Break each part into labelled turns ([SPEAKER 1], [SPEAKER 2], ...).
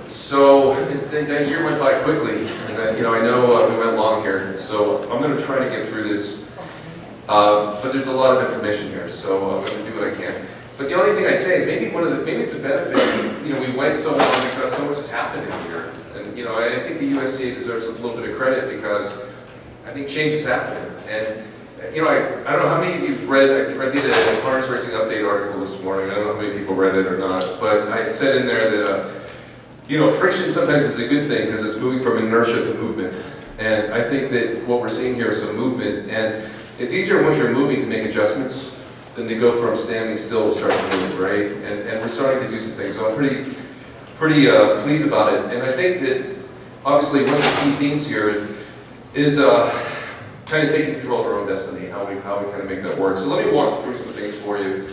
[SPEAKER 1] So that year went by quickly, and you know, I know we went long here, so I'm going to try to get through this. But there's a lot of information here, so I'm going to do what I can. But the only thing I'd say is maybe it's a benefit. You know, we went so long because so much has happened in here, and you know, I think the USTA deserves a little bit of credit because I think change is happening. And you know, I don't know how many of you've read. I did a harness racing update article this morning. I don't know how many people read it or not, but I said in there that. You know, friction sometimes is a good thing because it's moving from inertia to movement. And I think that what we're seeing here is some movement. And it's easier once you're moving to make adjustments than to go from standing still to start to move, right? And we're starting to do some things. So I'm pretty pleased about it. And I think that obviously one of the key themes here is kind of taking control of our own destiny, how we kind of make that work. So let me walk through some things for you.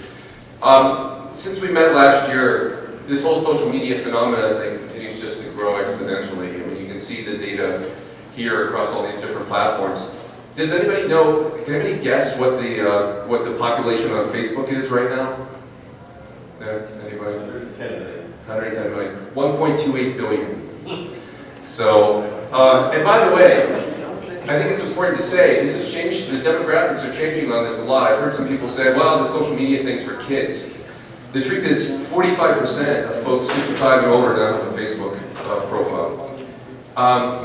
[SPEAKER 1] Since we met last year, this whole social media phenomena thing continues just to grow exponentially. I mean, you can see the data here across all these different platforms. Does anybody know, can anybody guess what the population on Facebook is right now? Anybody?
[SPEAKER 2] 110 million.
[SPEAKER 1] 110 million. 1.28 billion. So, and by the way, I think it's important to say, this has changed, the demographics are changing on this a lot. I've heard some people say, well, the social media thing's for kids. The truth is, 45% of folks 55 and older now have a Facebook profile.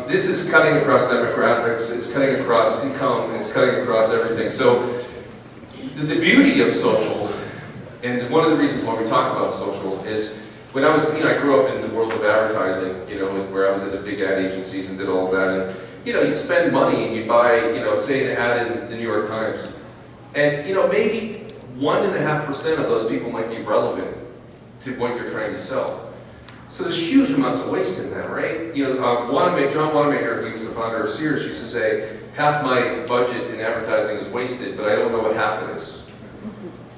[SPEAKER 1] This is cutting across demographics, it's cutting across income, it's cutting across everything. So, the beauty of social, and one of the reasons why we talk about social is, when I was, you know, I grew up in the world of advertising, you know, where I was at the big ad agencies and did all of that, and, you know, you'd spend money and you'd buy, you know, say an ad in the New York Times. And, you know, maybe 1.5% of those people might be relevant to what you're trying to sell. So there's huge amounts of waste in that, right? You know, John Wanamaker, who was the founder of Sears, used to say, half my budget in advertising is wasted, but I don't know what half it is.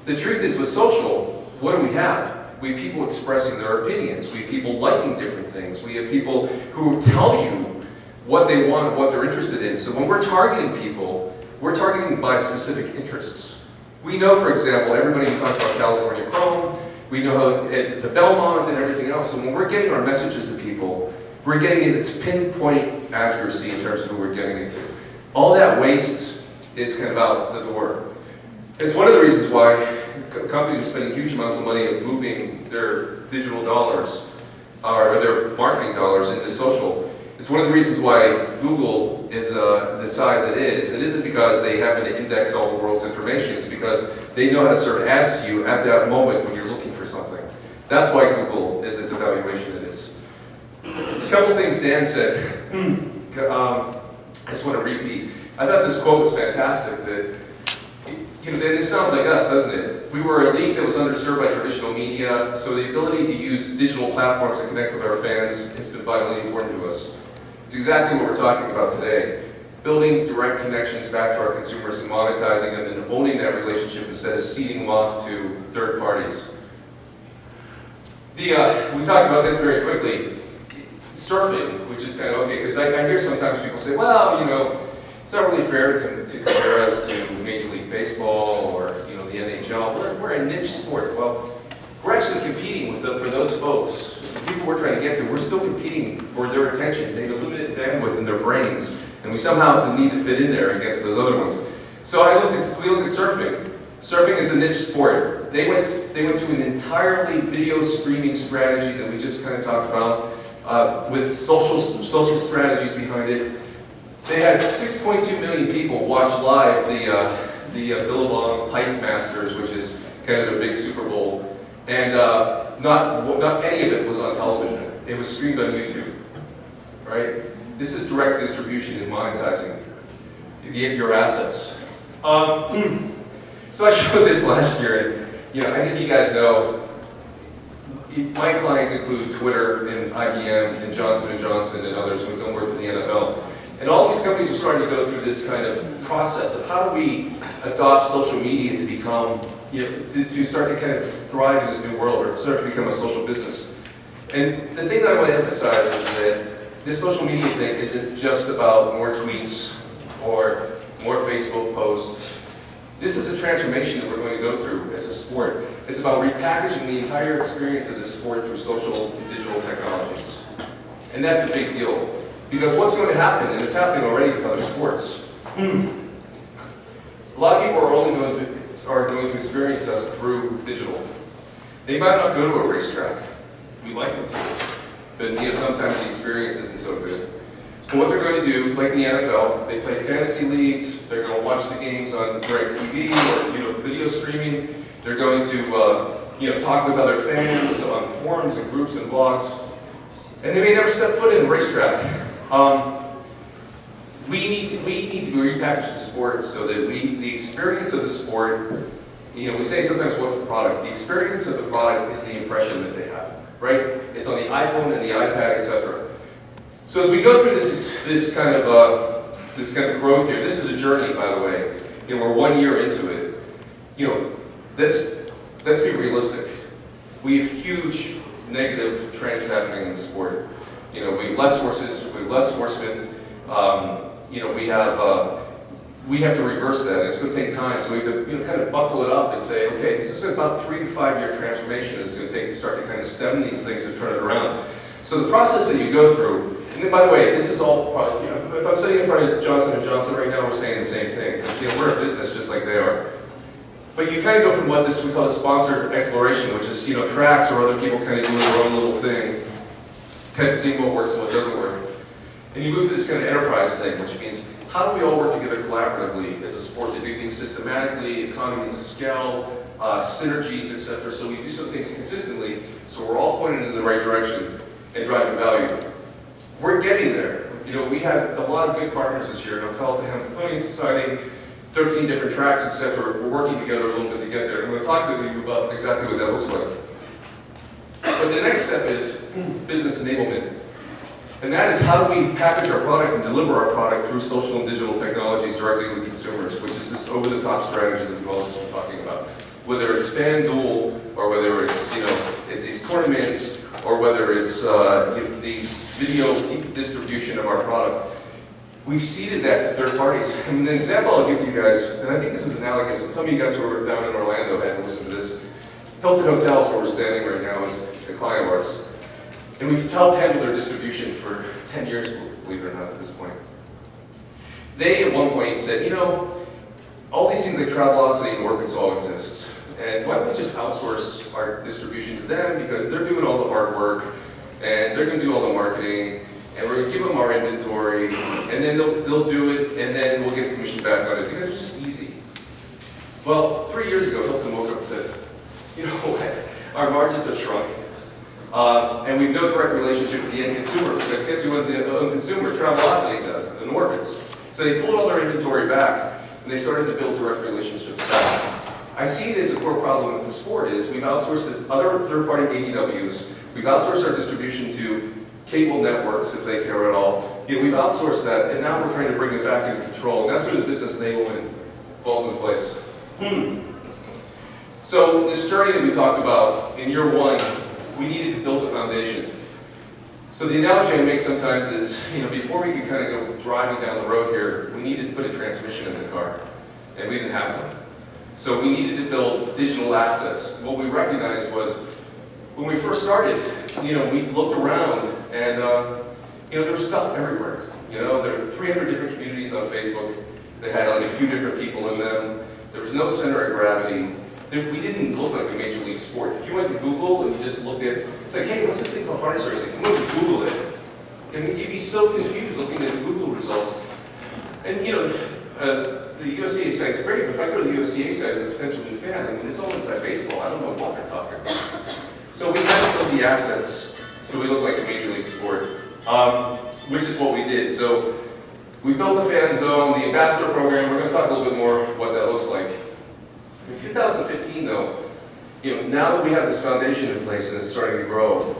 [SPEAKER 1] The truth is, with social, what do we have? We have people expressing their opinions. We have people liking different things. We have people who tell you what they want, what they're interested in. So when we're targeting people, we're targeting by specific interests. We know, for example, everybody talks about California Chrome, we know how the Belmont and everything else, so when we're getting our messages to people, we're getting it, it's pinpoint accuracy in terms of who we're getting it to. All that waste is kind of out the door. It's one of the reasons why companies are spending huge amounts of money on moving their digital dollars, or their marketing dollars into social. It's one of the reasons why Google is the size it is. It isn't because they happen to index all the world's information. It's because they know how to serve ads to you at that moment when you're looking for something. That's why Google is at the valuation it is. There's a couple things Dan said. I just want to repeat. I thought this quote was fantastic. That, you know, this sounds like us, doesn't it? We were a league that was underserved by traditional media, so the ability to use digital platforms to connect with our fans has been vitally important to us. It's exactly what we're talking about today. Building direct connections back to our consumers and monetizing them and owning that relationship instead of ceding them off to third parties. We talked about this very quickly. Surfing, which is kind of okay, because I hear sometimes people say, well, you know, it's not really fair to compare us to Major League Baseball or, you know, the NHL. We're a niche sport. Well, we're actually competing with them for those folks. The people we're trying to get to, we're still competing for their attention. They have a limited bandwidth in their brains, and we somehow need to fit in there against those other ones. So we look at surfing. Surfing is a niche sport. They went to an entirely video streaming strategy that we just kind of talked about, with social strategies behind it. They had 6.2 million people watch live the Billabong Pipe Masters, which is kind of the big Super Bowl. And not any of it was on television. It was streamed on YouTube, right? This is direct distribution and monetizing your assets. So I showed this last year, and you know, I think you guys know, my clients include Twitter and IBM and Johnson & Johnson and others who don't work for the NFL. And all these companies are starting to go through this kind of process of how do we adopt social media to become, you know, to start to kind of thrive in this new world or start to become a social business. And the thing that I want to emphasize is that this social media thing isn't just about more tweets or more Facebook posts. This is a transformation that we're going to go through as a sport. It's about repackaging the entire experience of the sport through social and digital technologies. And that's a big deal. Because what's going to happen, and it's happening already with other sports, a lot of people are going to experience us through digital. They might not go to a racetrack. We like them to. But sometimes the experience isn't so good. And what they're going to do, like in the NFL, they play fantasy leagues, they're going to watch the games on DirecTV or video streaming, they're going to talk with other fans on forums and groups and blogs, and they may never set foot in a racetrack. We need to repackage the sport so that the experience of the sport, we say sometimes what's the product? The experience of the product is the impression that they have, right? It's on the iPhone and the iPad, etc. So as we go through this kind of growth here, this is a journey, by the way. We're 1 year into it. Let's be realistic. We have huge negative trends happening in the sport. We have less horses, we have less horsemen. We have to reverse that. It's going to take time, so we have to kind of buckle it up and say, okay, this is about 3 to 5 year transformation it's going to take to start to kind of stem these things and turn it around. So the process that you go through, and then by the way, this is all probably, if I'm sitting in front of Johnson & Johnson right now, we're saying the same thing. We're a business just like they are. But you kind of go from what we call sponsored exploration, which is, tracks or other people kind of doing their own little thing, kind of seeing what works and what doesn't work. And you move to this kind of enterprise thing, which means how do we all work together collaboratively as a sport to do things systematically, economies of scale, synergies, etc. So we do some things consistently, so we're all pointed in the right direction and driving value. We're getting there. We had a lot of good partners this year. Called the Hamiltonian Society, 13 different tracks, etc. We're working together a little bit to get there. I'm going to talk to you about exactly what that looks like. But the next step is business enablement. And that is how do we package our product and deliver our product through social and digital technologies directly to consumers, which is this over-the-top strategy that we've all just been talking about. Whether it's FanDuel, or whether it's, it's these tournaments, or whether it's the video distribution of our product. We've seeded that to third parties. And the example I'll give to you guys, and I think this is analogous, and some of you guys who are down in Orlando had to listen to this. Hilton Hotels, where we're standing right now, is a client of ours. And we've helped handle their distribution for 10 years, believe it or not, at this point. They, at one point, said, all these things like Travelocity and Workits all exist. And why don't we just outsource our distribution to them, because they're doing all the hard work, and they're going to do all the marketing, and we're going to give them our inventory, and then they'll do it, and then we'll get commission back on it, because it's just easy. Well, 3 years ago, Hilton woke up and said, what? Our margins have shrunk. And we've no direct relationship with the end consumer, because guess who owns the end consumer? Travelocity does, and Orbitz. So they pulled all their inventory back, and they started to build direct relationships back. I see it as a core problem with the sport is we've outsourced it to other third-party ADWs, we've outsourced our distribution to cable networks, if they care at all. We've outsourced that, and now we're trying to bring it back into control, and that's where the business enablement falls in place. So this journey that we talked about, in year 1, we needed to build a foundation. So the analogy I make sometimes is, before we could kind of go driving down the road here, we needed to put a transmission in the car, and we didn't have one. So we needed to build digital assets. What we recognized was, when we first started, we looked around, and there was stuff everywhere. There were 300 different communities on Facebook that had only a few different people in them. There was no center of gravity. We didn't look like a major league sport. If you went to Google and you just looked at, it's like, hey, what's this thing called harness racing? Come over to Google it. And you'd be so confused looking at the Google results. And the USTA site's great, but if I go to the USTA site as a potential new fan, it's all inside baseball. I don't know what they're talking about. So we had to build the assets so we look like a major league sport, which is what we did. So we built the fan zone, the ambassador program. We're going to talk a little bit more what that looks like. In 2015, though, now that we have this foundation in place and it's starting to grow,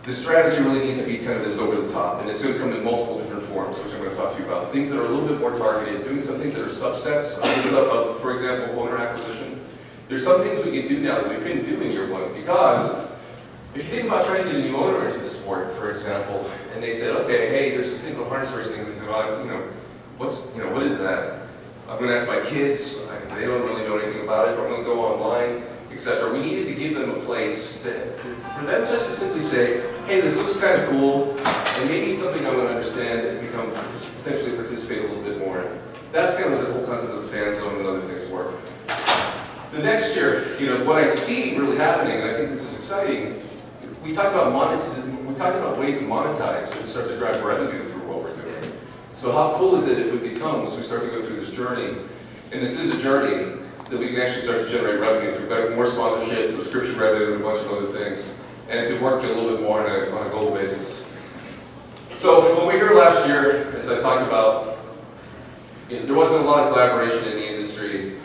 [SPEAKER 1] the strategy really needs to be kind of this over the top, and it's going to come in multiple different forms, which I'm going to talk to you about. Things that are a little bit more targeted, doing some things that are subsets of, for example, owner acquisition. There's some things we can do now that we couldn't do in year 1, because if you think about trying to get a new owner into the sport, for example, and they said, okay, hey, there's this thing called harness racing, what is that? I'm going to ask my kids, they don't really know anything about it, or I'm going to go online, etc. We needed to give them a place for them just to simply say, hey, this looks kind of cool, and maybe it's something I'm going to understand and potentially participate a little bit more in. That's kind of the whole concept of the fan zone and other things work. The next year, what I see really happening, and I think this is exciting, we talked about ways to monetize and start to drive revenue through what we're doing. So how cool is it if it becomes, we start to go through this journey, and this is a journey, that we can actually start to generate revenue through more sponsorship, subscription revenue, and a bunch of other things, and to work a little bit more on a global basis. So when we were here last year, as I talked about, there wasn't a lot of collaboration in the industry.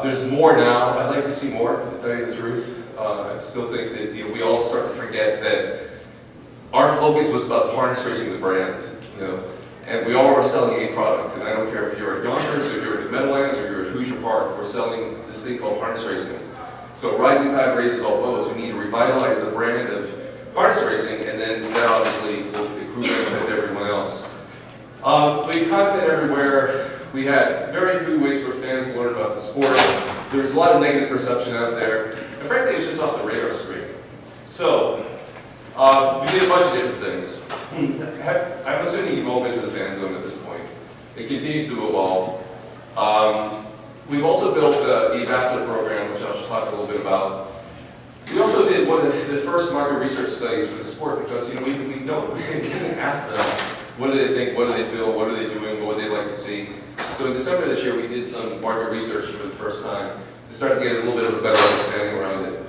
[SPEAKER 1] There's more now. I'd like to see more, to tell you the truth. I still think that we all start to forget that our focus was about harness racing the brand, and we all are selling a product. And I don't care if you're at Yonkers, or if you're at Meadowlands, or you're at Hoosier Park, we're selling this thing called harness racing. So rising tide raises all boats. We need to revitalize the brand of harness racing, and then that obviously will accrue benefit to everyone else. We had content everywhere. We had very few ways for fans to learn about the sport. There's a lot of negative perception out there. And frankly, it's just off the radar screen. So, we did a bunch of different things. I'm assuming you've all been to the fan zone at this point. It continues to evolve. We've also built the ambassador program, which I'll talk a little bit about. We also did one of the first market research studies for the sport because we didn't ask them what do they think, what do they feel, what are they doing, what would they like to see. So in December this year, we did some market research for the first time to start to get a little bit of a better understanding around it.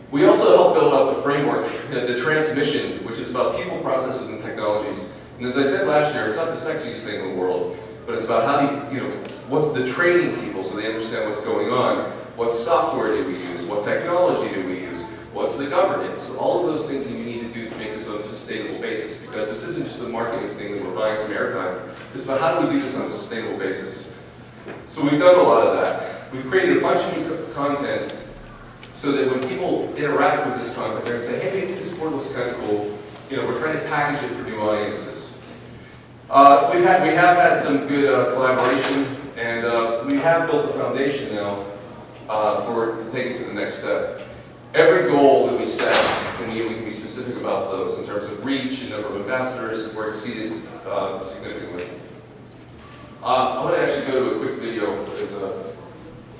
[SPEAKER 1] We also helped build out the framework, the transmission, which is about people, processes, and technologies. And as I said last year, it's not the sexiest thing in the world, but it's about how do you, what's the training people so they understand what's going on, what software do we use, what technology do we use, what's the governance, all of those things that you need to do to make this on a sustainable basis, because this isn't just a marketing thing that we're buying some airtime. It's about how do we do this on a sustainable basis. So we've done a lot of that. We've created a bunch of new content so that when people interact with this content, they're going to say, hey, maybe this sport looks kind of cool. We're trying to package it for new audiences. We have had some good collaboration, and we have built a foundation now to take it to the next step. Every goal that we set, and we can be specific about those in terms of reach and number of ambassadors, were exceeded significantly. I want to actually go to a quick video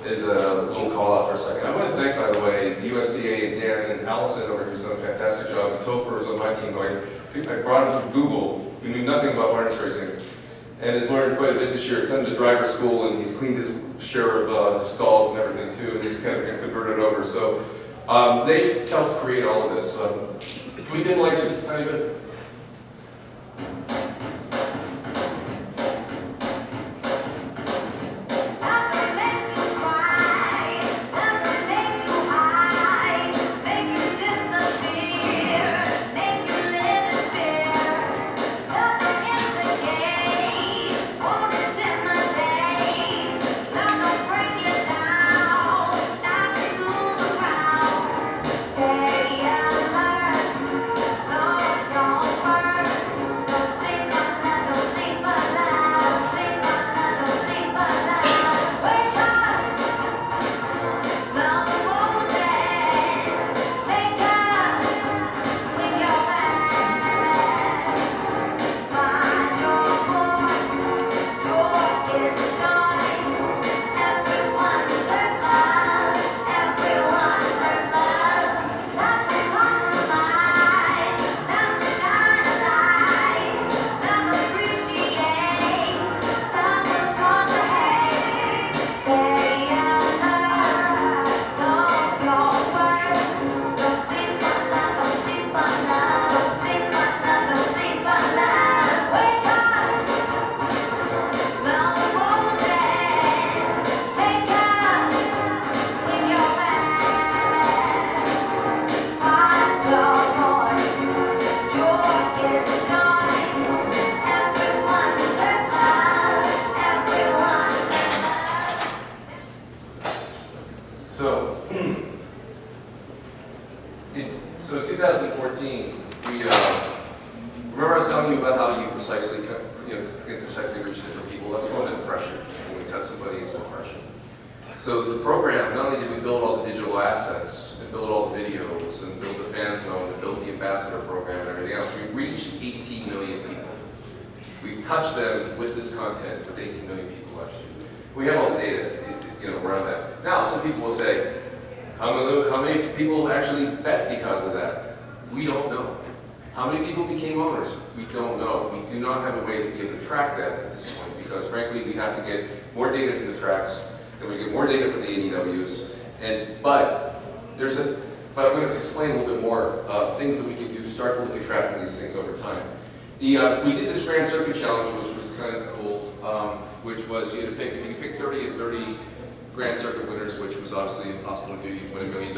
[SPEAKER 1] as a little call out for a second. I want to thank, by the way, the USTA and Dan and Allison over here who's done a fantastic job. And Topher is on my team. I brought him from Google, who knew nothing about harness racing, and has learned quite a bit this year. Sent him to driver school, and he's cleaned his share of stalls and everything too, and he's kind of converted over. So they helped create all of this. Can we dim lights just a tiny bit? So 2014, remember I was telling you about how you precisely can precisely reach different people. Let's go into impression when we cut somebody into impression. So the program, not only did we build all the digital assets, and build all the videos, and build the fan zone, and build the ambassador program and everything else, we reached 18 million people. We've touched them with this content with 18 million people last year. We have all the data, around that. Now, some people will say, how many people actually bet because of that? We don't know. How many people became owners? We don't know. We do not have a way to be able to track that at this point because, frankly, we have to get more data from the tracks, and we get more data from the ADWs. But I'm going to explain a little bit more things that we can do to start really tracking these things over time. We did this Grand Circuit Challenge, which was kind of cool, which was you had to pick, if you could pick 30 of 30 Grand Circuit winners, which was obviously impossible to do, you win $1 million.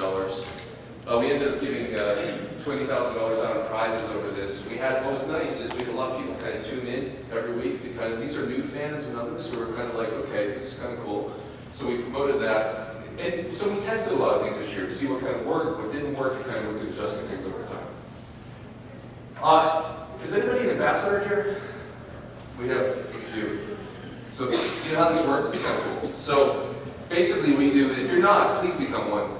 [SPEAKER 1] We ended up giving $20,000 out in prizes over this. What was nice is we had a lot of people kind of tune in every week to these are new fans and others who were kind of like, okay, this is kind of cool. So we promoted that. And so we tested a lot of things this year to see what kind of worked, what didn't work, and kind of looked at adjusting things over time. Is anybody an ambassador here? We have a few. So you know how this works? It's kind of cool. So basically we do, if you're not, please become one.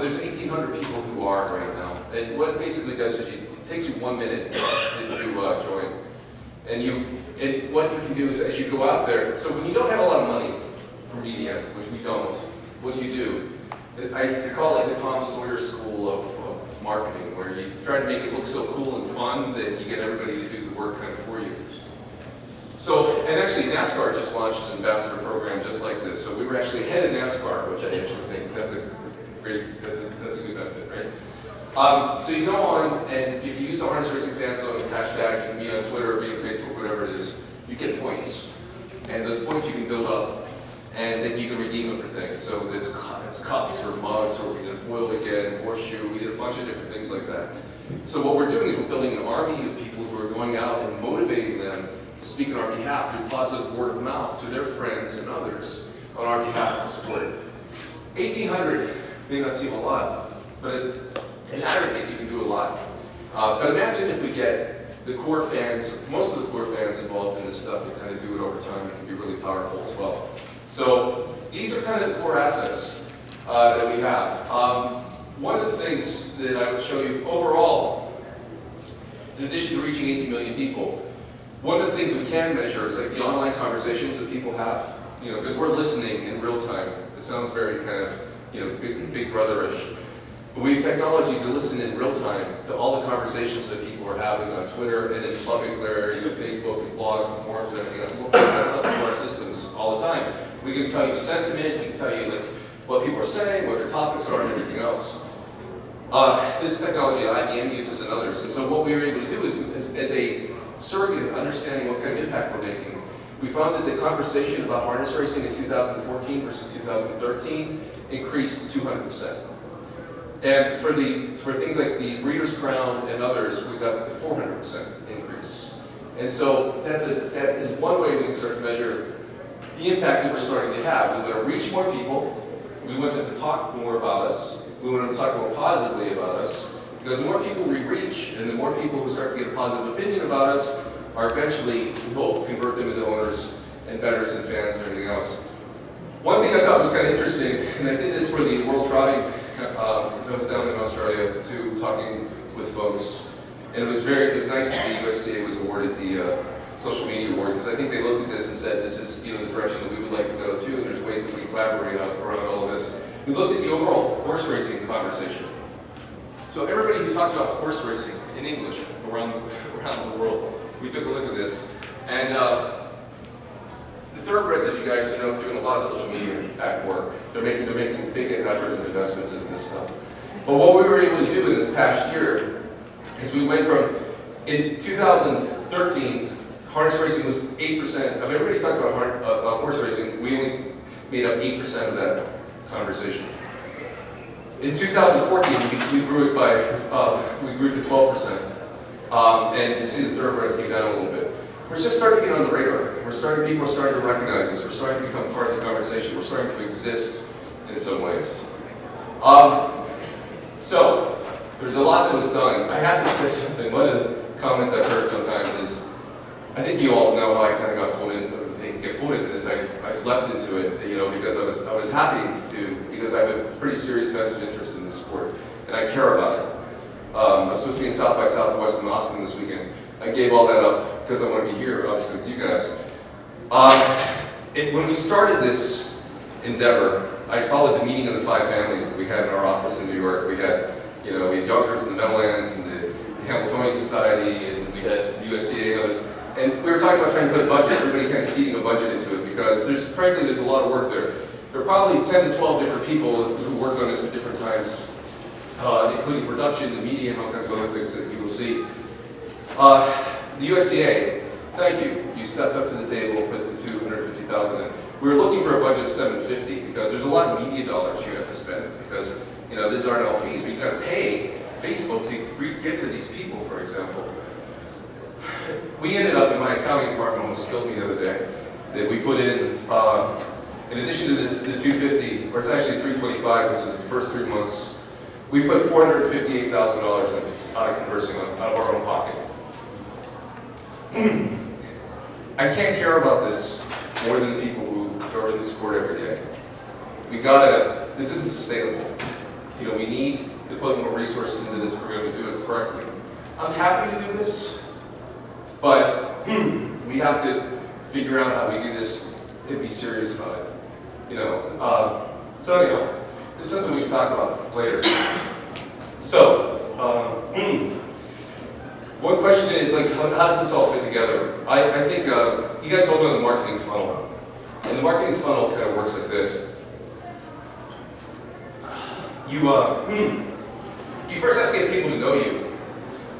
[SPEAKER 1] There's 1,800 people who are right now. And what it basically does is it takes you 1 minute to join. And what you can do is as you go out there, so when you don't have a lot of money for media, which we don't, what do? I call it like the Tom Sawyer School of marketing, where you try to make it look so cool and fun that you get everybody to do the work kind of for you. So, and actually NASCAR just launched an ambassador program just like this. So we were actually ahead of NASCAR, which I actually think that's a good benefit, right? So you go on, and if you use the Harness Racing Fan Zone hashtag, you can be on Twitter or be on Facebook, whatever it is, you get points. And those points you can build up, and then you can redeem them for things. So it's cups or mugs, or we did a foil again, horseshoe, we did a bunch of different things like that. So what we're doing is we're building an army of people who are going out and motivating them to speak on our behalf through positive word of mouth to their friends and others on our behalf to support it. 1,800 may not seem a lot, but in aggregate you can do a lot. But imagine if we get the core fans, most of the core fans involved in this stuff and kind of do it over time. It can be really powerful as well. So these are kind of the core assets that we have. One of the things that I would show you overall, in addition to reaching 18 million people, one of the things we can measure is like the online conversations that people have, because we're listening in real time. It sounds very kind of, big brother-ish. But we have technology to listen in real time to all the conversations that people are having on Twitter and in public areas like Facebook and blogs and forums and everything else. We'll put that stuff into our systems all the time. We can tell you sentiment, we can tell you what people are saying, what their topics are, and everything else. This is technology that IBM uses and others. And so what we were able to do is, as a surrogate understanding what kind of impact we're making, we found that the conversation about harness racing in 2014 versus 2013 increased 200%. And for things like the Breeders' Crown and others, we got to 400% increase. And so that is one way we can start to measure the impact that we're starting to have. We want to reach more people. We want them to talk more about us. We want them to talk more positively about us. Because the more people we reach, and the more people who start to get a positive opinion about us, are eventually, we hope, convert them into owners and bettors and fans and everything else. One thing I thought was kind of interesting, and I did this for the World Trotting, because I was down in Australia too, talking with folks, and it was nice that the USTA was awarded the social media award, because I think they looked at this and said, this is the direction that we would like to go too, and there's ways that we collaborate around all of this. We looked at the overall horse racing conversation. So everybody who talks about horse racing in English around the world, we took a look at this, and the thoroughbreds, as you guys know, doing a lot of social media work. They're making big efforts and investments into this stuff. But what we were able to do in this past year is we went from, in 2013, harness racing was 8%. Of everybody talking about horse racing, we only made up 8% of that conversation. In 2014, we grew to 12%. And you see the thoroughbreds came down a little bit. We're just starting to get on the radar. People are starting to recognize us. We're starting to become part of the conversation. We're starting to exist in some ways. So, there's a lot that was done. I have to say something. One of the comments I've heard sometimes is, I think you all know how I kind of got pulled into getting get pulled into this. I leapt into it, because I was happy to, because I have a pretty serious vested interest in this sport, and I care about it. I was supposed to be in South by Southwest in Austin this weekend. I gave all that up because I want to be here, obviously, with you guys. When we started this endeavor, I call it the meeting of the 5 families that we had in our office in New York. We had Yonkers in the Meadowlands and the Hamiltonian Society, and we had the USTA and others. And we were talking about trying to put a budget, everybody kind of seeding a budget into it, because frankly, there's a lot of work there. There are probably 10 to 12 different people who worked on this at different times, including production, the media, and all kinds of other things that you will see. The USTA, thank you. You stepped up to the table and put the $250,000 in. We were looking for a budget of $750 because there's a lot of media dollars you have to spend, because these aren't all fees, but you got to pay Facebook to get to these people, for example. We ended up, in my accounting department almost killed me the other day, that we put in addition to the 250, or it's actually 325, this is the first 3 months, we put $458,000 out of Converseon, out of our own pocket. I can't care about this more than the people who are in the sport every day. This isn't sustainable. We need to put more resources into this if we're going to do it correctly. I'm happy to do this, but we have to figure out how we do this and be serious about it. So anyhow, this is something we can talk about later. So, one question is, how does this all fit together? I think you guys all know the marketing funnel. And the marketing funnel kind of works like this. You first have to get people to know you.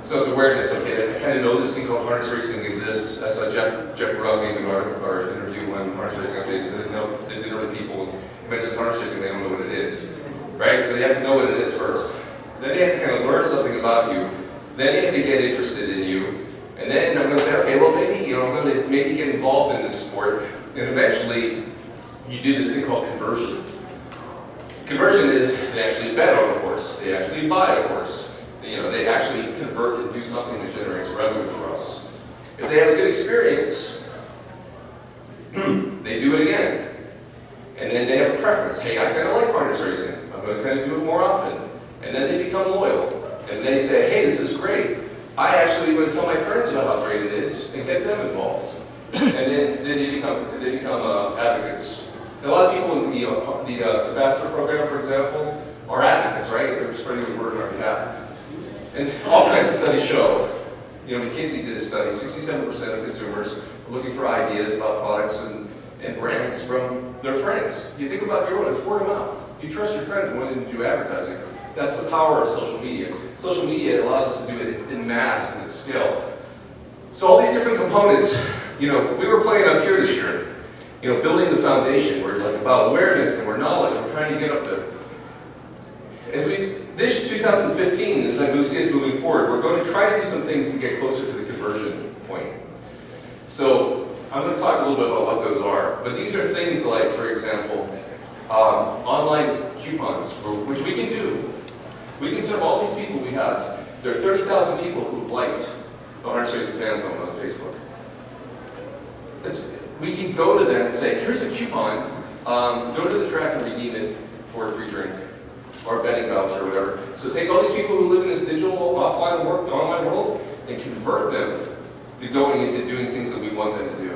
[SPEAKER 1] So it's awareness. Okay, I kind of know this thing called harness racing exists. I saw Jeff Rognes in our interview on harness racing update. He said, they didn't know the people who mentions harness racing, they don't know what it is. Right? So they have to know what it is first. Then they have to kind of learn something about you. Then they have to get interested in you. And then I'm going to say, okay, well maybe, I'm going to maybe get involved in this sport. And eventually, you do this thing called conversion. Conversion is they actually bet on a horse. They actually buy a horse. They actually convert and do something that generates revenue for us. If they have a good experience, they do it again. And then they have a preference. Hey, I kind of like harness racing. I'm going to kind of do it more often. And then they become loyal. And they say, hey, this is great. I actually would tell my friends about how great it is and get them involved. And then they become advocates. And a lot of people in the ambassador program, for example, are advocates, right? They're spreading the word on our behalf. And all kinds of studies show, McKinsey did a study, 67% of consumers are looking for ideas about products and brands from their friends. You think about your own, it's word of mouth. You trust your friends more than you do advertising. That's the power of social media. Social media allows us to do it in mass and at scale. So all these different components, we were playing up here this year, building the foundation. We're about awareness and we're knowledge. We're trying to get up there. This 2015, as we see us moving forward, we're going to try to do some things to get closer to the conversion point. So I'm going to talk a little bit about what those are. But these are things like, for example, online coupons, which we can do. We can serve all these people we have. There are 30,000 people who've liked the Harness Racing Fan Zone on Facebook. We can go to them and say, here's a coupon, go to the track and redeem it for a free drink, or a betting voucher, or whatever. So take all these people who live in this digital, offline world, online world, and convert them to going into doing things that we want them to do.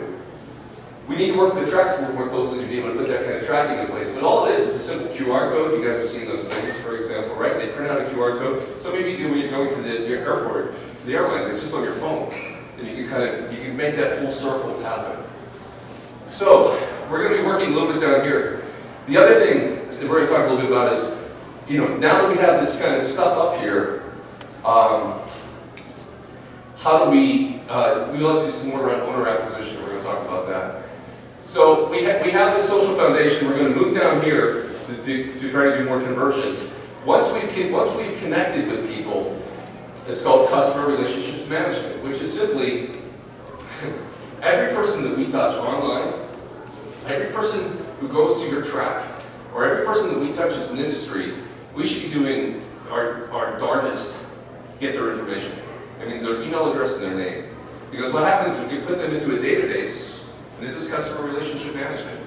[SPEAKER 1] We need to work with the tracks a little more closely to be able to put that kind of tracking in place. But all it is a simple QR code. You guys have seen those things, for example, right? They print out a QR code. Some of you do when you're going to the airport, to the airline. It's just on your phone. And you can make that full circle happen. So, we're going to be working a little bit down here. The other thing that we're going to talk a little bit about is, now that we have this kind of stuff up here, how do we will have to do some more owner acquisition. We're going to talk about that. So we have this social foundation. We're going to move down here to try to do more conversion. Once we've connected with people, it's called customer relationships management, which is simply every person that we touch online, every person who goes through your track, or every person that we touch as an industry, we should be doing our darndest to get their information. It means their email address and their name. Because what happens is we can put them into a database, And this is customer relationship management.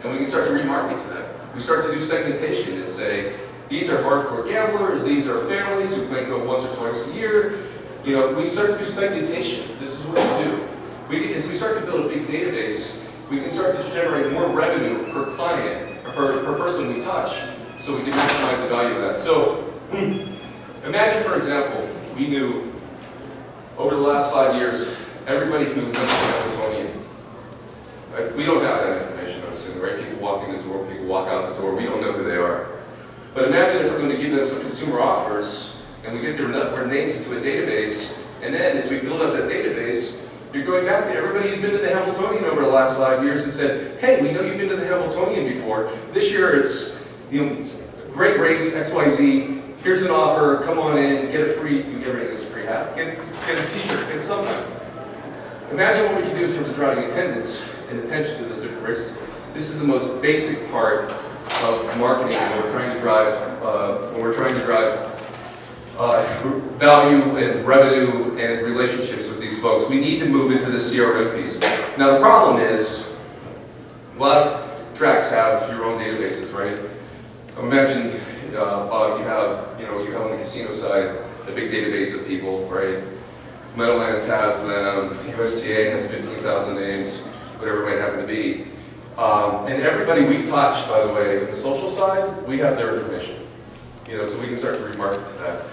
[SPEAKER 1] And we can start to remarket to them. We start to do segmentation and say, these are hardcore gamblers, these are families who might go once or twice a year. You know, we start to do segmentation. This is what we do. As we start to build a big database, we can start to generate more revenue per client, or per person we touch, so we can maximize the value of that. So, imagine, for example, we knew over the last 5 years, everybody who went to Hamiltonian. Right? We don't have that information, I'm assuming, right? People walk in the door, people walk out the door, we don't know who they are. But imagine if we're going to give them some consumer offers, and we get their names into a database, and then as we build up that database, you're going back to everybody who's been to the Hamiltonian over the last 5 years and said, hey, we know you've been to the Hamiltonian before. This year it's, you know, great race, XYZ. Here's an offer, come on in, get a free, everything is a free half. Get a t-shirt, get something. Imagine what we can do in terms of driving attendance and attention to those different races. This is the most basic part of marketing when we're trying to drive, value and revenue and relationships with these folks. We need to move into the CRM piece. Now the problem is, a lot of tracks have your own databases, right? Imagine Bob, you have on the casino side a big database of people, right? Meadowlands has them, USTA has 15,000 names, whatever it might happen to be. And everybody we've touched, by the way, on the social side, we have their information. You know, so we can start to remarket to that.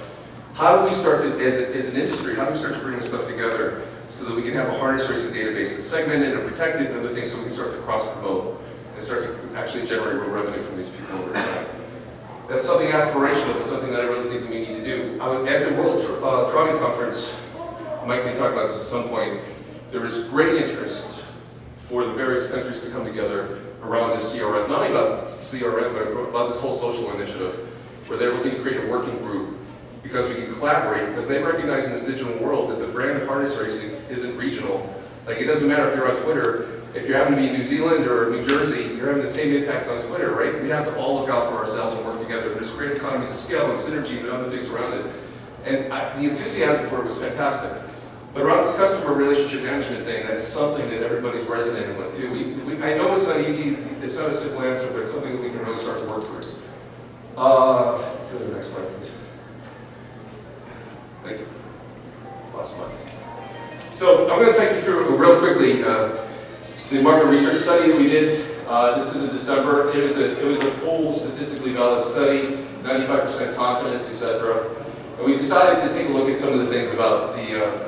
[SPEAKER 1] How do we start to, as an industry, how do we start to bring this stuff together so that we can have a harness racing database that's segmented and protected and other things so we can start to cross-promote and start to actually generate real revenue from these people over time? That's something aspirational, but something that I really think we need to do. At the World Trotting Conference, Mike may talk about this at some point, there is great interest for the various countries to come together around this CRM, not only about CRM, but about this whole social initiative, where they're looking to create a working group because we can collaborate, because they recognize in this digital world that the brand of harness racing isn't regional. Like, it doesn't matter if you're on Twitter, if you happen to be in New Zealand or New Jersey, you're having the same impact on Twitter, right? We have to all look out for ourselves and work together. There's great economies of scale and synergy and other things around it. And the enthusiasm for it was fantastic. But around this customer relationship management thing, that's something that everybody's resonating with too. I know it's not easy, it's not a simple answer, but it's something that we can really start to work towards. Go to the next slide, please. Thank you. Last one. So I'm going to take you through real quickly the market research study that we did. This is in December. It was a full statistically valid study, 95% confidence, etc. And we decided to take a look at some of the things about the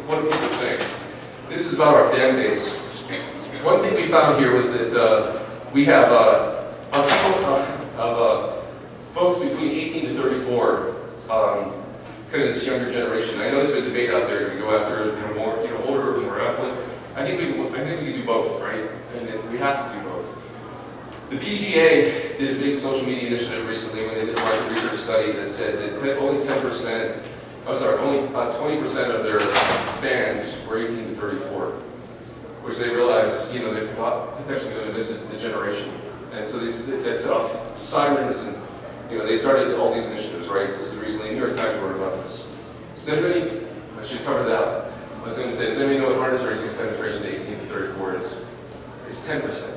[SPEAKER 1] what do people think? This is about our fan base. One thing we found here was that we have folks between 18 to 34, kind of this younger generation. I know there's a debate out there to go after more older or more affluent. I think we can do both, right? And we have to do both. The PGA did a big social media initiative recently when they did a market research study that said that only 20% of their fans were 18 to 34, which they realized, they're potentially going to miss a generation. And so they set off sirens and, they started all these initiatives, right? This is recently, New York Times wrote about this. Does anybody, I should cover that. I was going to say, does anybody know what harness racing's penetration to 18 to 34 is? It's 10%.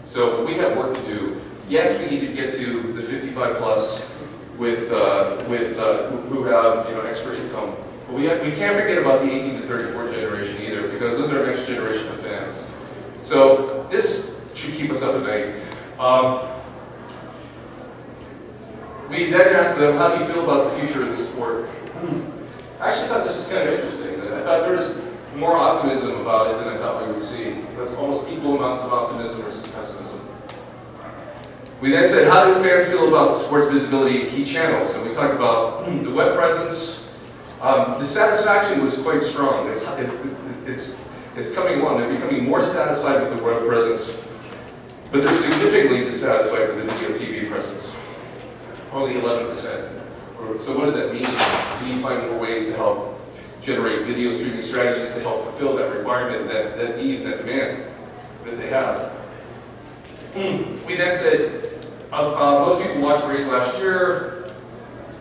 [SPEAKER 1] So we have work to do. Yes, we need to get to the 55 plus with who have extra income. But we can't forget about the 18 to 34 generation either, because those are our next generation of fans. So this should keep us up at night. We then asked them, how do you feel about the future of the sport? I actually thought this was kind of interesting. I thought there was more optimism about it than I thought we would see. That's almost equal amounts of optimism versus pessimism. We then said, how do fans feel about the sport's visibility in key channels? And we talked about the web presence. The satisfaction was quite strong. It's coming along. They're becoming more satisfied with the web presence, but they're significantly dissatisfied with the video TV presence. Only 11%. So what does that mean? We need to find more ways to help generate video streaming strategies to help fulfill that requirement, that need, that demand that they have. We then said, most people watched the race last year,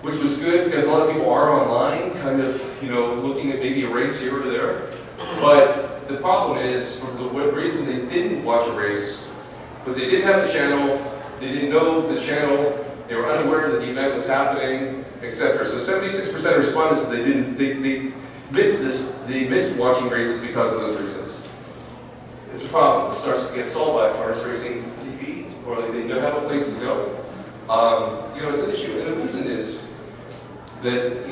[SPEAKER 1] which was good because a lot of people are online, kind of, looking at maybe a race here or there. But the problem is, for the reason they didn't watch a race, was they didn't have the channel, they didn't know the channel, they were unaware that the event was happening, etc. So 76% of respondents said they missed watching races because of those reasons. It's a problem. It starts to get solved by harness racing TV, or they don't have a place to go. It's an issue, and the reason is that,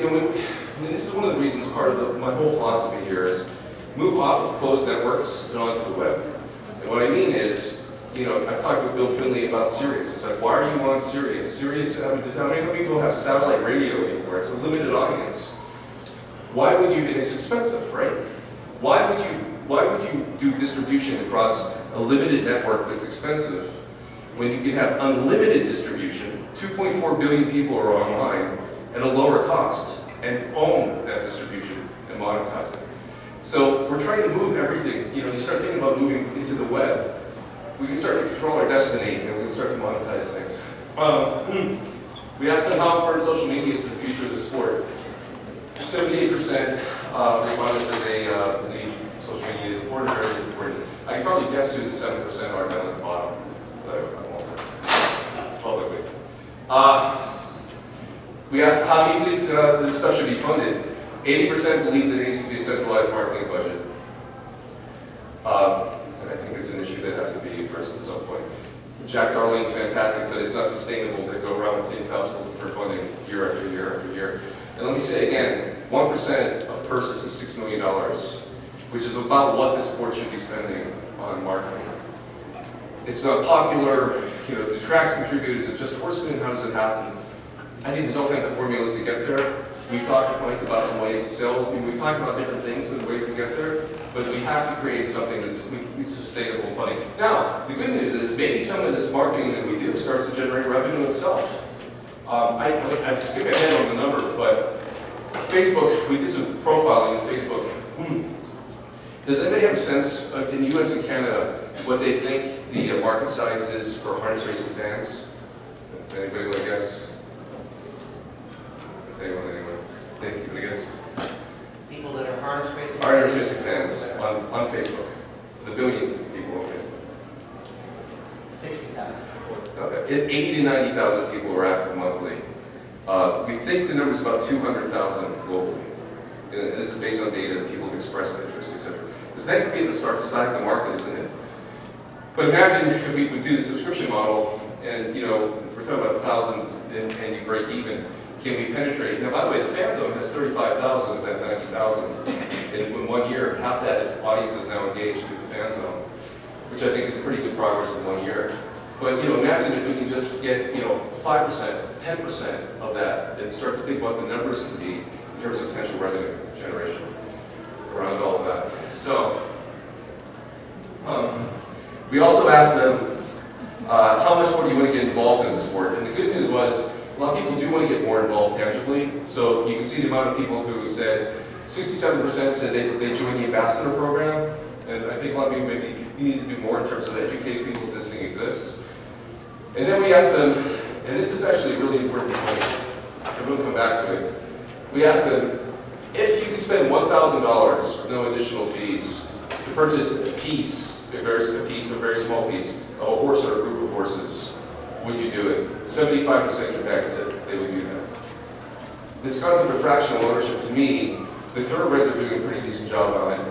[SPEAKER 1] this is one of the reasons, part of my whole philosophy here is move off of closed networks and onto the web. And what I mean is, I've talked with Bill Finley about Sirius. It's like, why are you on Sirius? Sirius, how many people have satellite radio anymore? It's a limited audience. Why would you, and it's expensive, right? Why would you do distribution across a limited network that's expensive when you can have unlimited distribution? 2.4 billion people are online at a lower cost and own that distribution and monetize it. So we're trying to move everything. You start thinking about moving into the web. We can start to control our destiny, and we can start to monetize things. We asked them how important social media is to the future of the sport. 78% responded said they believe social media is important, very important. I can probably guess who the 7% are down at the bottom, but I won't publicly. We asked how do you think this stuff should be funded. 80% believe that it needs to be a centralized marketing budget. And I think it's an issue that has to be addressed at some point. Jack Darling's fantastic, but it's not sustainable to go around with tin cups looking for funding year after year after year. And let me say again, 1% of purses is $6 million, which is about what the sport should be spending on marketing. It's not popular, the tracks contribute, is it just horsemen, how does it happen? I think there's all kinds of formulas to get there. We've talked at length about some ways to sell. We've talked about different things and ways to get there, but we have to create something that's sustainable and funny. Now, the good news is maybe some of this marketing that we do starts to generate revenue itself. I skip ahead on the number, but Facebook, we did some profiling on Facebook. Does anybody have a sense, in the US and Canada, what they think the market size is for harness racing fans? Anybody want to guess? Anyone? Think you guess?
[SPEAKER 2] People that are harness racing?
[SPEAKER 1] Harness racing fans on Facebook. The billion people on Facebook.
[SPEAKER 2] 60,000.
[SPEAKER 1] Okay. 80 to 90,000 people are active monthly. We think the number is about 200,000 globally. And this is based on data that people have expressed interest, etc. It's nice to be able to start to size the market, isn't it? But imagine if we would do the subscription model, and we're talking about 1,000, and you break even. Can we penetrate? Now, by the way, the fan zone has 35,000 of that 90,000. And in 1 year, half that audience is now engaged through the fan zone, which I think is pretty good progress in 1 year. But imagine if we can just get 5%, 10% of that, and start to think what the numbers can be in terms of potential revenue generation around all of that. So, we also asked them how much more do you want to get involved in the sport? And the good news was, a lot of people do want to get more involved tangibly. So you can see the amount of people who said, 67% said they joined the ambassador program. And I think a lot of people maybe you need to do more in terms of educating people that this thing exists. And then we asked them, and this is actually a really important point, and we'll come back to it. We asked them, if you could spend $1,000 with no additional fees to purchase a very small piece of a horse or a group of horses, would you do it? 75% came back and said they would do that. This concept of fractional ownership, to me, the thoroughbreds are doing a pretty decent job on it.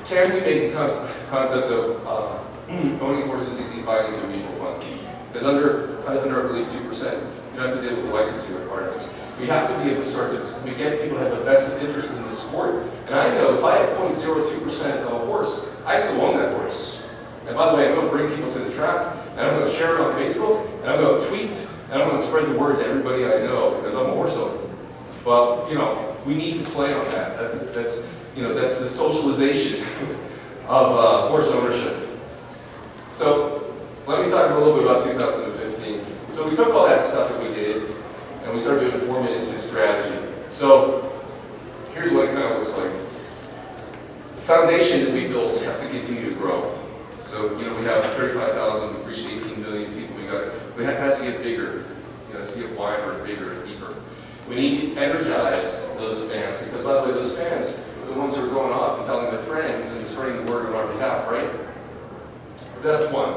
[SPEAKER 1] Can we make the concept of owning horses easy buying into a mutual fund? Because under I believe, 2%, you don't have to deal with the licensing requirements. We have to be able to start to get people to have a vested interest in the sport. And I know if I have 0.02% of a horse, I still own that horse. And by the way, I'm going to bring people to the track, and I'm going to share it on Facebook, and I'm going to tweet, and I'm going to spread the word to everybody I know because I'm a horse owner. Well, we need to play on that. That's the socialization of horse ownership. So let me talk a little bit about 2015. So we took all that stuff that we did, and we started to form it into strategy. So here's what it kind of looks like. The foundation that we built has to continue to grow. So we have 35,000, we've reached 18 million people. It has to get bigger. It has to get wider and bigger and deeper. We need to energize those fans because, by the way, those fans are the ones who are going off and telling their friends. friends and spreading the word on our behalf, right? That's one.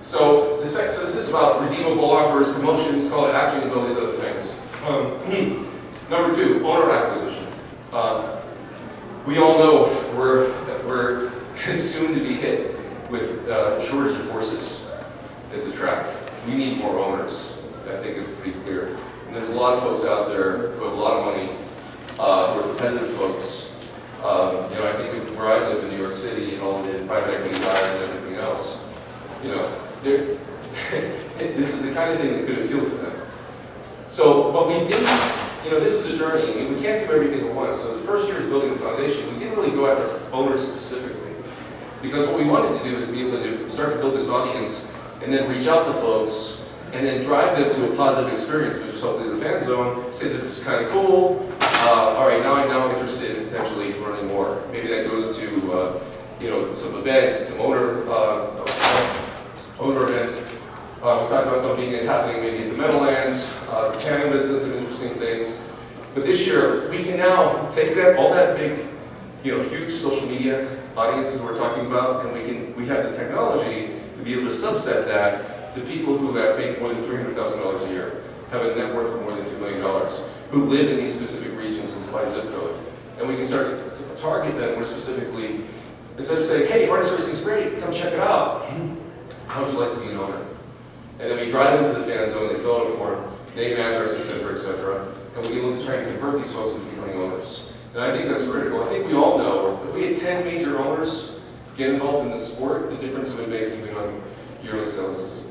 [SPEAKER 1] So this is about redeemable offers, promotions, call to actions, all these other things. Number two, owner acquisition. We all know we're soon to be hit with shortage of horses at the track. We need more owners. I think is pretty clear. And there's a lot of folks out there who have a lot of money, who are competitive folks. I think where I live in New York City and all the private equity guys and everything else, this is the kind of thing that could appeal to them. So, but we didn't, this is a journey. I mean, we can't do everything at once. So the first year is building the foundation. We didn't really go after owners specifically. Because what we wanted to do is be able to start to build this audience and then reach out to folks and then drive them to a positive experience, which is hopefully the fan zone, say this is kind of cool, all right, now I'm interested in potentially learning more. Maybe that goes to, some events, some owner events. We talked about something happening maybe in the Meadowlands, Canada's done some interesting things. But this year, we can now take all that big, huge social media audiences we're talking about, and we have the technology to be able to subset that to people who have made more than $300,000 a year, have a net worth of more than $2 million, who live in these specific regions and by zip code. And we can start to target them more specifically, instead of saying, hey, harness racing's great, come check it out. How would you like to be an owner? And then we drive them to the fan zone, they fill out a form, name, address, et cetera, and we look to try and convert these folks into becoming owners. And I think that's critical. I think we all know, if we had 10 major owners get involved in the sport, the difference it would make even on yearly sales,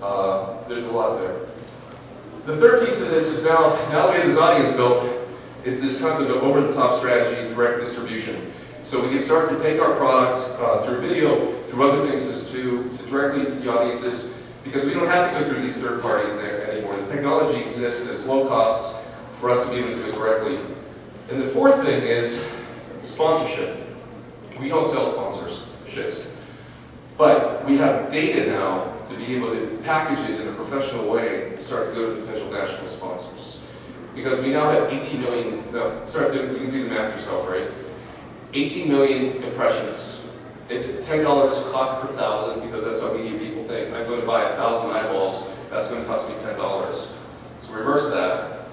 [SPEAKER 1] there's a lot there. The third piece of this is now that we have this audience built, it's this concept of over-the-top strategy, direct distribution. So we can start to take our product through video, through other things to directly to the audiences, because we don't have to go through these third parties there anymore. The technology exists, it's low cost for us to be able to do it directly. And the fourth thing is sponsorship. We don't sell sponsorships, but we have data now to be able to package it in a professional way to start to go to potential national sponsors. Because we now have 18 million, you can do the math yourself, right? 18 million impressions. It's $10 cost per thousand, because that's how media people think. I'm going to buy 1,000 eyeballs, that's going to cost me $10. So reverse that.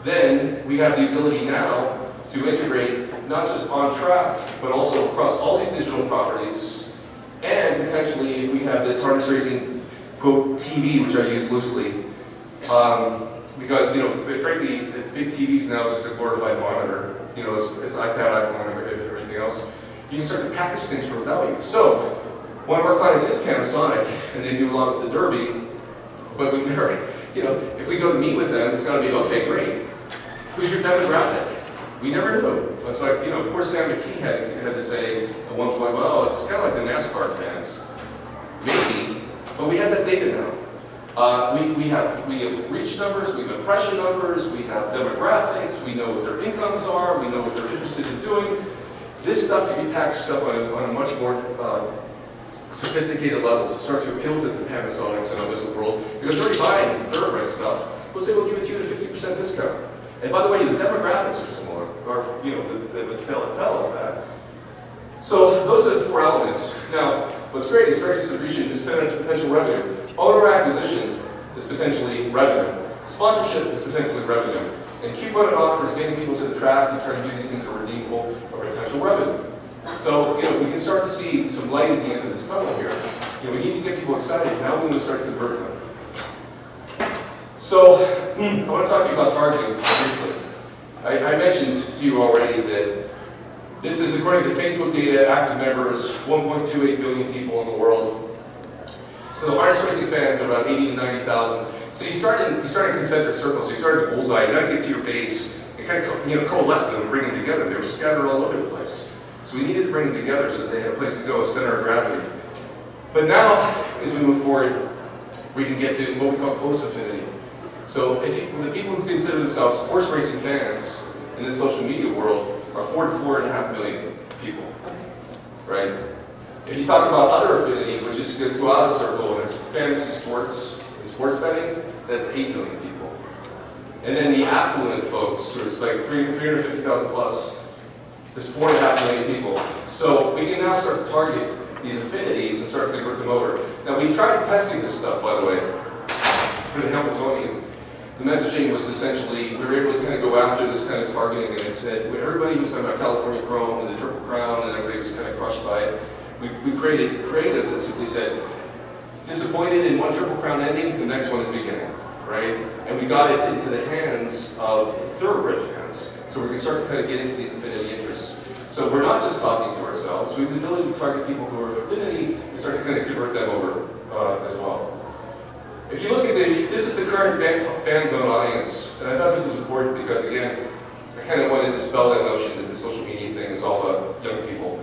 [SPEAKER 1] Then we have the ability now to integrate not just on track, but also across all these digital properties. And potentially, if we have this harness racing, quote, TV, which I use loosely, because, frankly, the big TVs now is just a glorified monitor. It's iPad, iPhone, everything else. You can start to package things for value. So, one of our clients is Converseon, and they do a lot with the Derby, but we never, if we go to meet with them, it's got to be, okay, great. Who's your demographic? We never knew. It's like, of course, Sam McKee had to say at one point, well, it's kind of like the NASCAR fans. Maybe, but we have that data now. We have reach numbers, we have impression numbers, we have demographics, we know what their incomes are, we know what they're interested in doing. This stuff can be packaged up on a much more sophisticated level to start to appeal to the Panasonics and others of the world, because they're already buying thoroughbred stuff. We'll say we'll give it to you at a 50% discount. And by the way, the demographics are similar, or they'll tell us that. So those are the four elements. Now, what's great is direct distribution is potential revenue. Owner acquisition is potentially revenue. Sponsorship is potentially revenue. And coupon offers, getting people to the track and trying to do these things that are redeemable, or potential revenue. So, we can start to see some light at the end of this tunnel here. We need to get people excited. Now we want to start to convert them. So, I want to talk to you about targeting briefly. I mentioned to you already that this is, according to Facebook data, active members, 1.28 billion people in the world. So the harness racing fans are about 80 to 90,000. So you start in concentric circles. So you start at bullseye. You got to get to your base and kind of coalesce them and bring them together. They were scattered all over the place. So we needed to bring them together so that they had a place to go, a center of gravity. But now, as we move forward, we can get to what we call close affinity. So the people who consider themselves horse racing fans in the social media world are 4 to 4.5 million people, right? If you talk about other affinity, which is just go out of the circle, and it's fantasy sports and sports betting, that's 8 million people. And then the affluent folks, so it's like 350,000 plus, There's 4.5 million people. So we can now start to target these affinities and start to convert them over. Now we tried testing this stuff, by the way, for the Hamiltonian. The messaging was essentially, we were able to kind of go after this kind of targeting, and it said, everybody was talking about California Chrome and the Triple Crown, and everybody was kind of crushed by it. We created creative that simply said, disappointed in one Triple Crown ending, the next one is beginning, right? And we got it into the hands of thoroughbred fans. So we can start to kind of get into these affinity interests. So we're not just talking to ourselves, we have the ability to target people who are affinity and start to kind of convert them over as well. If you look at this is the current fan zone audience, and I thought this was important because, again, I kind of wanted to dispel that notion that the social media thing is all about young people.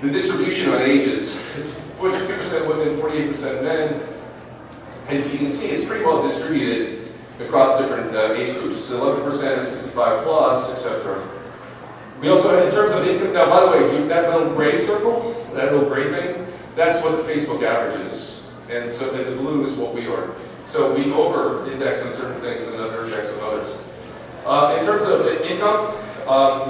[SPEAKER 1] The distribution on ages is 42% women, 48% men, and if you can see, it's pretty well distributed across different age groups. 11% is 65 plus, etc. We also had, in terms of income, now by the way, that little gray circle, that little gray thing, that's what the Facebook average is. And so then the blue is what we are. So we over-index on certain things and under-index on others. In terms of income,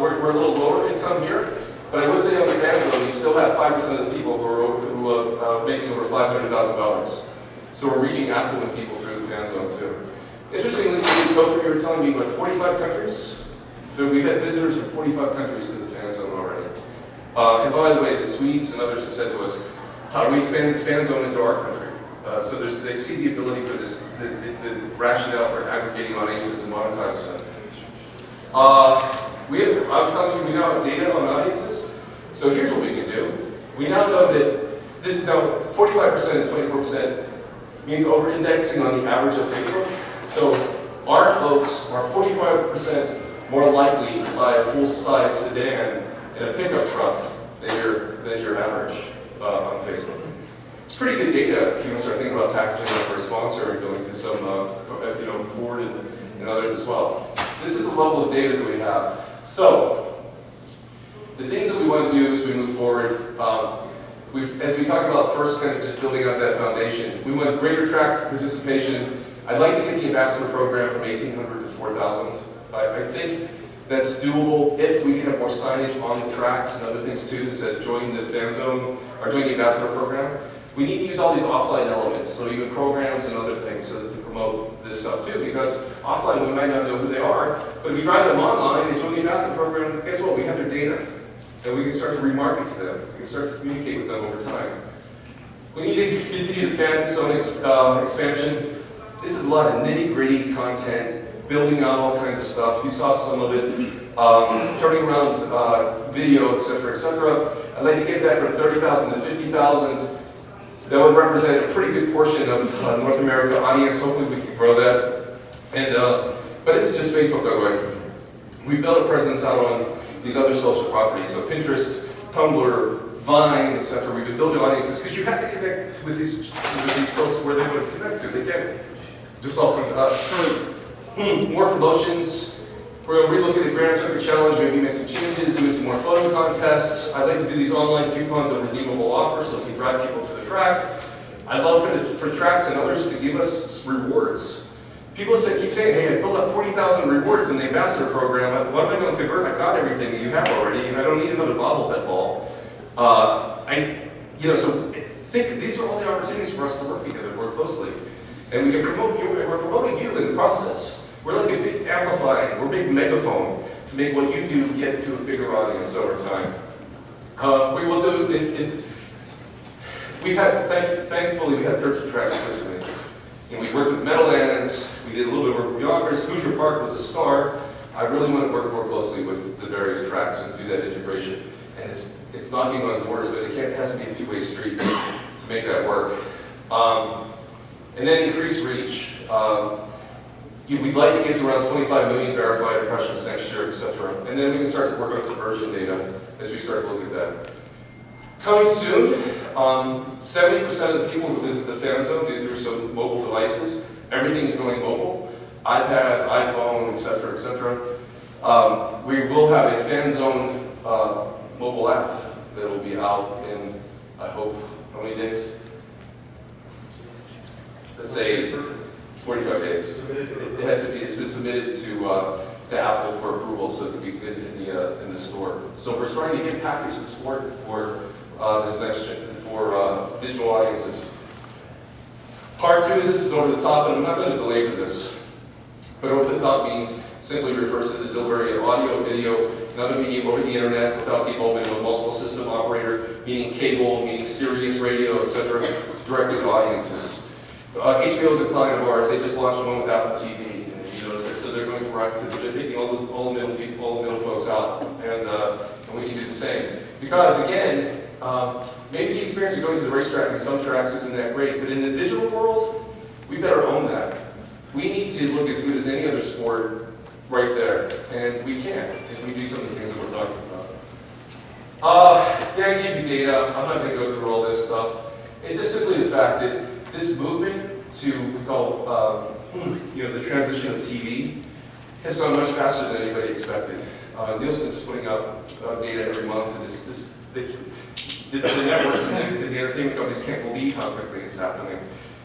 [SPEAKER 1] we're a little lower income here, but I would say on the fan zone, we still have 5% of the people who are making over $500,000. So we're reaching affluent people through the fan zone too. Interestingly, Topher, you were telling me, what, 45 countries? We've had visitors from 45 countries to the fan zone already. And by the way, the Swedes and others have said to us, how do we expand this fan zone into our country? So they see the ability for this, the rationale for aggregating audiences and monetizing them. I was telling you, we now have data on audiences. So here's what we can do. We now know that this, now 45% and 24% means over-indexing on the average of Facebook. So our folks are 45% more likely to buy a full-size sedan in a pickup truck than your average on Facebook. It's pretty good data if you want to start thinking about packaging it for a sponsor and going to some, Ford and others as well. This is the level of data that we have. So, the things that we want to do as we move forward, as we talked about first, kind of just building up that foundation, we want greater track participation. I'd like to get the ambassador program from 1,800 to 4,000. I think that's doable if we can have more signage on the tracks and other things too that says join the fan zone or join the ambassador program. We need to use all these offline elements, so even programs and other things to promote this stuff too, because offline we might not know who they are, but if we drive them online and join the ambassador program, guess what? We have their data, and we can start to remarket to them. We can start to communicate with them over time. We need to continue the fan zone expansion. This is a lot of nitty-gritty content, building out all kinds of stuff. You saw some of it, turning around video, etc., etc. I'd like to get that from 30,000 to 50,000. That would represent a pretty good portion of North America audience. Hopefully we can grow that. And but this is just Facebook, by the way. We built a presence out on these other social properties, so Pinterest, Tumblr, Vine, etc. We've been building audiences because you have to connect with these folks where they would connect to. They can't just all come to us. More promotions. We're going to relook at the Grand Circuit Challenge, maybe make some changes, do some more photo contests. I'd like to do these online coupons of redeemable offers so we can drive people to the track. I'd love for tracks and others to give us rewards. People keep saying, hey, I built up 40,000 rewards in the ambassador program. What am I going to convert? I've got everything that you have already, and I don't need another bobblehead ball. So think these are all the opportunities for us to work together, work closely. And we can promote you, we're promoting you in the process. We're like a big amplifying, we're a big megaphone to make what you do get to a bigger audience over time. We will do, thankfully we had 13 tracks recently. And we worked with Meadowlands, we did a little bit of work with Yonkers, Hoosier Park was a star. I really want to work more closely with the various tracks and do that integration. And it's knocking on doors, but it has to be a two-way street to make that work. And then increase reach. We'd like to get to around 25 million verified impressions next year, etc. And then we can start to work on conversion data as we start to look at that. Coming soon, 70% of the people who visit the fan zone do through some mobile devices. Everything's going mobile, iPad, iPhone, etc., etc. We will have a fan zone mobile app that will be out in, I hope, how many days? Let's say 45 days. It has to be. It's been submitted to to Apple for approval, so it could be in the store. So we're starting to get packaged support for this next for digital audiences. Part 2 is this is over the top, and I'm not going to belabor this. But over the top means simply refers to the delivery of audio, video, and other medium over the internet without the involvement of a multiple system operator, meaning cable, meaning Sirius radio, etc., directed to audiences. HBO is a client of ours. They just launched one with Apple TV, and you notice it. So they're going direct to, they're taking all the middle people, all the middle folks out, and we can do the same. Because again, maybe the experience of going to the racetrack in some tracks isn't that great, but in the digital world, we better own that. We need to look as good as any other sport right there, and we can if we do some of the things that we're talking about. Yeah, I gave you data. I'm not going to go through all this stuff. It's just simply the fact that this movement to we call the transition of TV has gone much faster than anybody expected. Nielsen is putting out data every month, and the networks and the entertainment companies can't believe how quickly it's happening.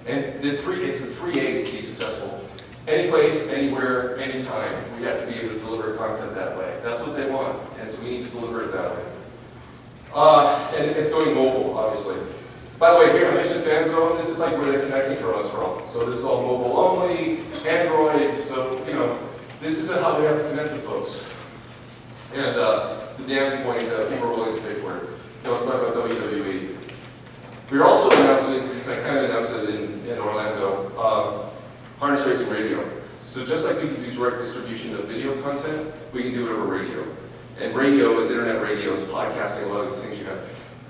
[SPEAKER 1] And it's the 3 A's to be successful. Any place, anywhere, anytime, we have to be able to deliver content that way. That's what they want, and so we need to deliver it that way. And it's going mobile, obviously. By the way, here I mentioned fan zone. This is like where they're connecting from us from. So this is all mobile only, Android. So this is how we have to connect with folks. And the dance point, people are willing to pay for it. You also talk about WWE. We're also announcing, and I kind of announced it in Orlando, harness racing radio. So just like we can do direct distribution of video content, we can do it over radio. And radio is internet radio, it's podcasting, a lot of these things you have.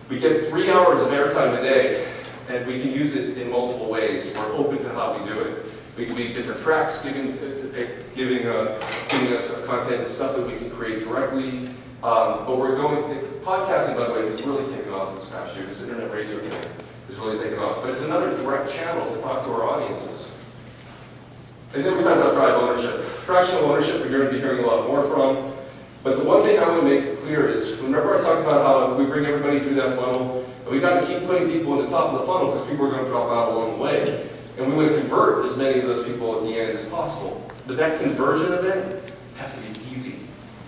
[SPEAKER 1] We get 3 hours of airtime a day, and we can use it in multiple ways. We're open to how we do it. We can be different tracks, giving us content and stuff that we can create directly. But we're going, podcasting, by the way, has really taken off this past year. This internet radio thing has really taken off. But it's another direct channel to talk to our audiences. And then we talk about drive ownership. Fractional ownership, we're going to be hearing a lot more from. But the one thing I want to make clear is, remember I talked about how we bring everybody through that funnel, and we've got to keep putting people in the top of the funnel because people are going to drop out along the way. And we want to convert as many of those people at the end as possible. But that conversion event has to be easy.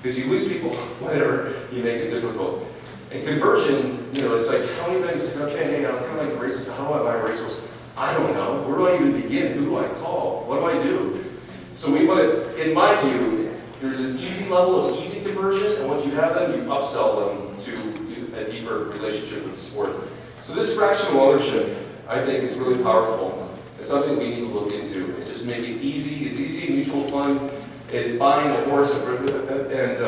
[SPEAKER 1] Because you lose people whenever you make it difficult. And conversion, it's like, how many things say, okay, hey, I'm kind of like the races, how do I buy a racehorse? I don't know. Where do I even begin? Who do I call? What do I do? So we want to, in my view, there's an easy level of easy conversion, and once you have them, you upsell them to a deeper relationship with the sport. So this fractional ownership, I think, is really powerful. It's something we need to look into. And just make it easy. It's easy and mutual fun. It's buying a horse. And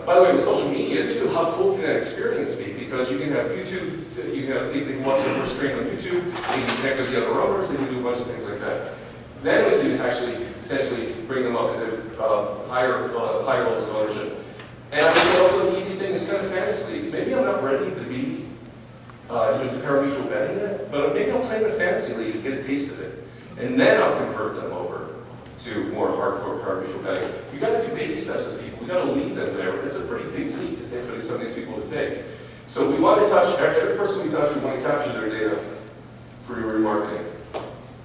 [SPEAKER 1] by the way, with social media, too, how cool can that experience be? Because you can have YouTube, they can watch the horse train on YouTube, they can connect with the other owners, they can do a bunch of things like that. Then we can actually potentially bring them up into higher levels of ownership. And I think also an easy thing is kind of fantasy leagues. Maybe I'm not ready to be to pari-mutuel betting yet, but maybe I'll play in a fantasy league and get a taste of it. And then I'll convert them over to more hardcore pari-mutuel betting. We've got to do baby steps with people. We've got to lead them there. It's a pretty big leap to take for some of these people to take. So we want to touch, every person we touch, we want to capture their data for your remarketing.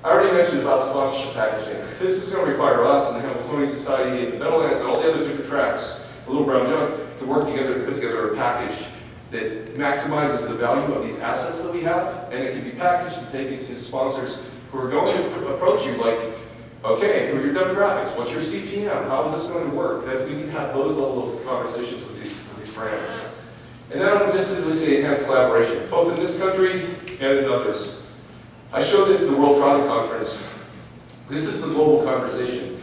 [SPEAKER 1] I already mentioned about sponsorship packaging. This is going to require us and the Hamiltonian Society and the Meadowlands and all the other different tracks, the Little Brown Jug, to work together to put together a package that maximizes the value of these assets that we have, and it can be packaged and taken to sponsors who are going to approach you like, okay, who are your demographics? What's your CPM? How is this going to work? As we need to have those level of conversations with these brands. And then I want to just simply say enhanced collaboration, both in this country and in others. I showed this at the World Trotting Conference. This is the global conversation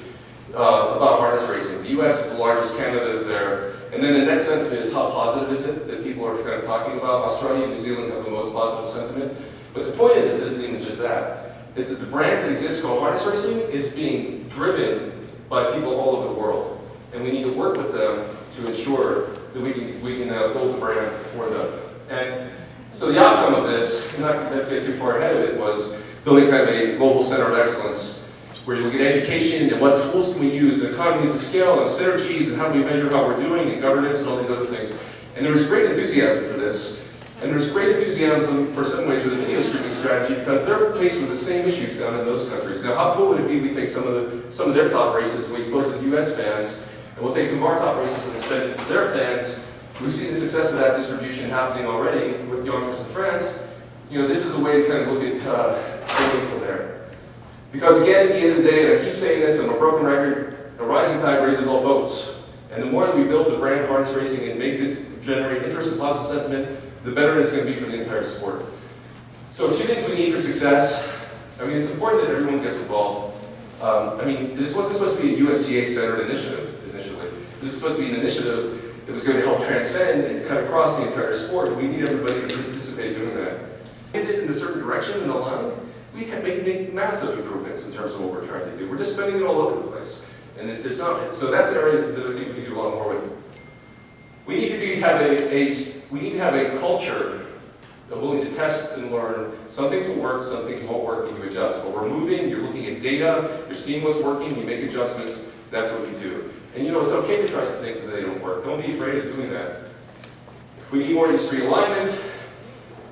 [SPEAKER 1] about harness racing. The US is the largest, Canada is there. And then the net sentiment is how positive is it that people are kind of talking about. Australia and New Zealand have the most positive sentiment. But the point of this isn't even just that. It's that the brand that exists called harness racing is being driven by people all over the world. And we need to work with them to ensure that we can build the brand for them. And so the outcome of this, and not to get too far ahead of it, was building kind of a global center of excellence where you look at education and what tools can we use, economies of scale and synergies, and how do we measure how we're doing, and governance and all these other things. And there was great enthusiasm for this. And there's great enthusiasm for some ways for the video streaming strategy because they're faced with the same issues down in those countries. Now, how cool would it be if we take some of their top races and we expose it to US fans And we'll take some of our top races and expand it to their fans. We've seen the success of that distribution happening already with Yonkers and France. You know, this is a way to kind of look at building from there. Because again, at the end of the day, and I keep saying this, I'm a broken record, a rising tide raises all boats. And the more that we build the brand of harness racing and make this generate interest and positive sentiment, the better it's going to be for the entire sport. So a few things we need for success. I mean, it's important that everyone gets involved. I mean, this wasn't supposed to be a USTA-centered initiative initially. This was supposed to be an initiative that was going to help transcend and cut across the entire sport. We need everybody to participate doing that. Get it in a certain direction and aligned, we can make massive improvements in terms of what we're trying to do. We're just spending it all over the place. And it's not, so that's an area that I think we can do a lot more with. We need to have a culture of willing to test and learn. Some things will work, some things won't work, and you adjust. But we're moving, you're looking at data, you're seeing what's working, you make adjustments, that's what we do. And you know, it's okay to try some things that they don't work. Don't be afraid of doing that. We need more industry alignment.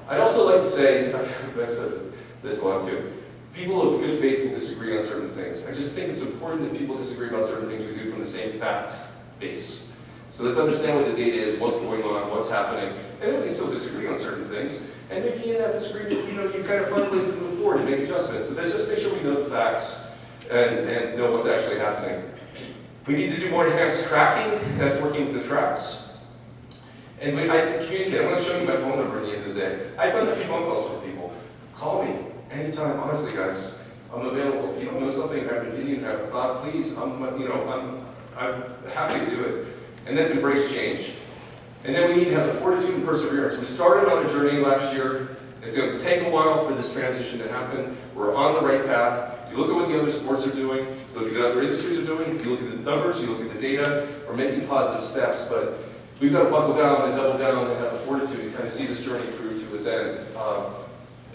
[SPEAKER 1] I'd also like to say, I've said this a lot too, people of good faith will disagree on certain things. I just think it's important that people disagree about certain things we do from the same fact base. So let's understand what the data is, what's going on, what's happening, and then we can still disagree on certain things. And maybe in that disagreement, you know, you kind of find ways to move forward and make adjustments. But let's just make sure we know the facts and know what's actually happening. We need to do more enhanced tracking. That's working with the tracks. And I communicate. I'm going to show you my phone number at the end of the day. I've done a few phone calls with people. Call me anytime, honestly, guys. I'm available. If you don't know something, have an opinion, have a thought, please. I'm happy to do it. And let's embrace change. And then we need to have the fortitude and perseverance. We started on a journey last year. It's going to take a while for this transition to happen. We're on the right path. You look at what the other sports are doing, you look at what other industries are doing, you look at the numbers, you look at the data. We're making positive steps, but we've got to buckle down and double down and have the fortitude to kind of see this journey through to its end.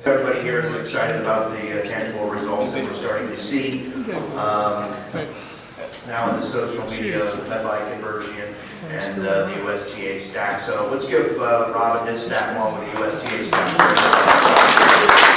[SPEAKER 3] Everybody here is excited about the tangible results that we're starting to see now in the social media led by Converseon and the USTA staff. So let's give Rob and his staff along with the USTA staff.